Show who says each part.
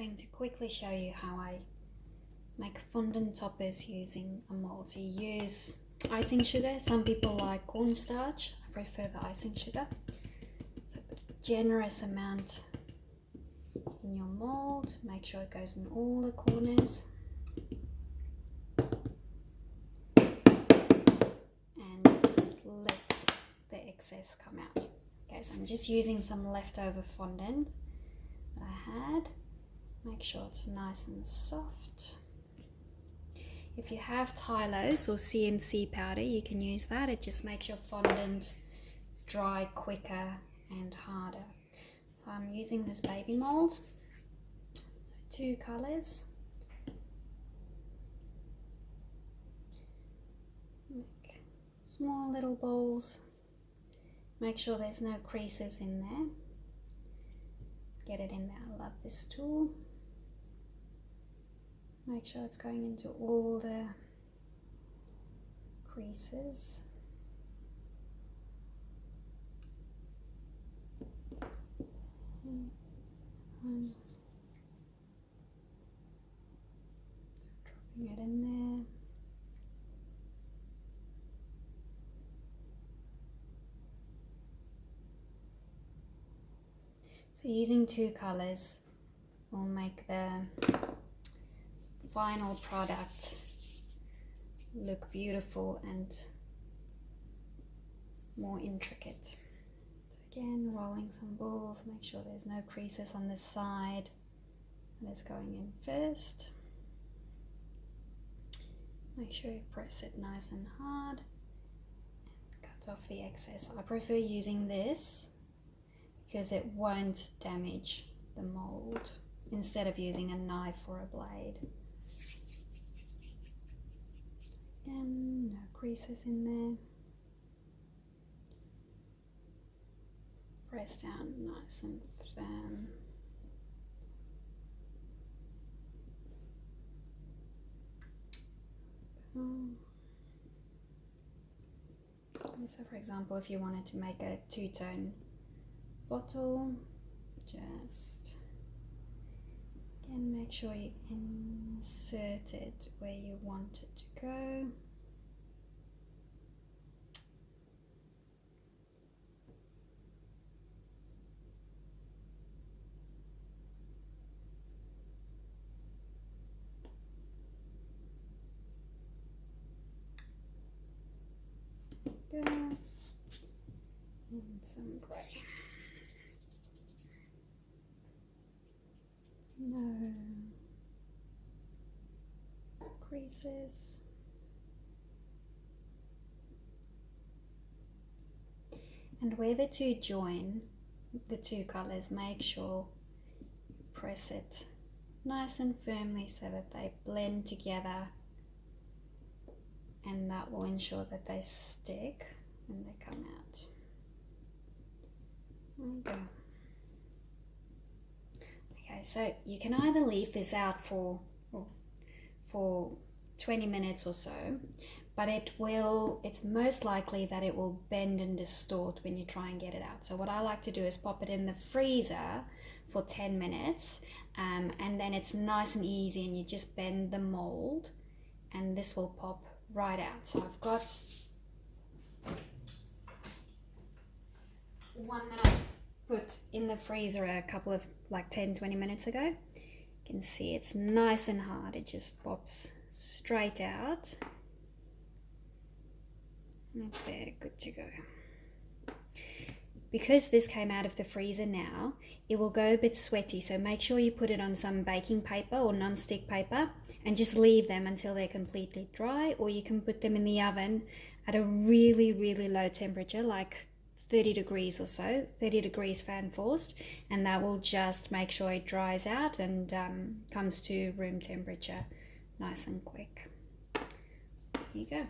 Speaker 1: going to quickly show you how I make fondant toppers using a mold. So you use icing sugar. Some people like cornstarch. I prefer the icing sugar. So put a generous amount in your mold. Make sure it goes in all the corners. And let the excess come out. Okay, so I'm just using some leftover fondant that I had. Make sure it's nice and soft. If you have Tylose or CMC powder, you can use that. It just makes your fondant dry quicker and harder. So I'm using this baby mold. So 2 colors. Make small little balls. Make sure there's no creases in there. Get it in there. I love this tool. Make sure it's going into all the creases. Dropping it in there. So using 2 colors will make the final product look beautiful and more intricate. So again, rolling some balls, make sure there's no creases on this side. That is going in first. Make sure you press it nice and hard and cut off the excess. I prefer using this because it won't damage the mold instead of using a knife or a blade. Again, no creases in there. Press down nice and firm. So for example, if you wanted to make a 2-tone bottle, just again make sure you insert it where you want it to go. Go. And some grey. No creases. And where the two join, the 2 colors, make sure you press it nice and firmly so that they blend together, and that will ensure that they stick when they come out. There you go. Okay, so you can either leave this out for 20 minutes or so, but it's most likely that it will bend and distort when you try and get it out. So what I like to do is pop it in the freezer for 10 minutes, and then it's nice and easy, and you just bend the mold and this will pop right out. So I've got one that I put in the freezer a couple of 10-20 minutes ago. You can see it's nice and hard. It just pops straight out. And it's there, good to go. Because this came out of the freezer now, it will go a bit sweaty, so make sure you put it on some baking paper or non-stick paper and just leave them until they're completely dry, or you can put them in the oven at a really, really low temperature, like 30 degrees or so, 30 degrees fan forced, and that will just make sure it dries out and comes to room temperature nice and quick. Here you go.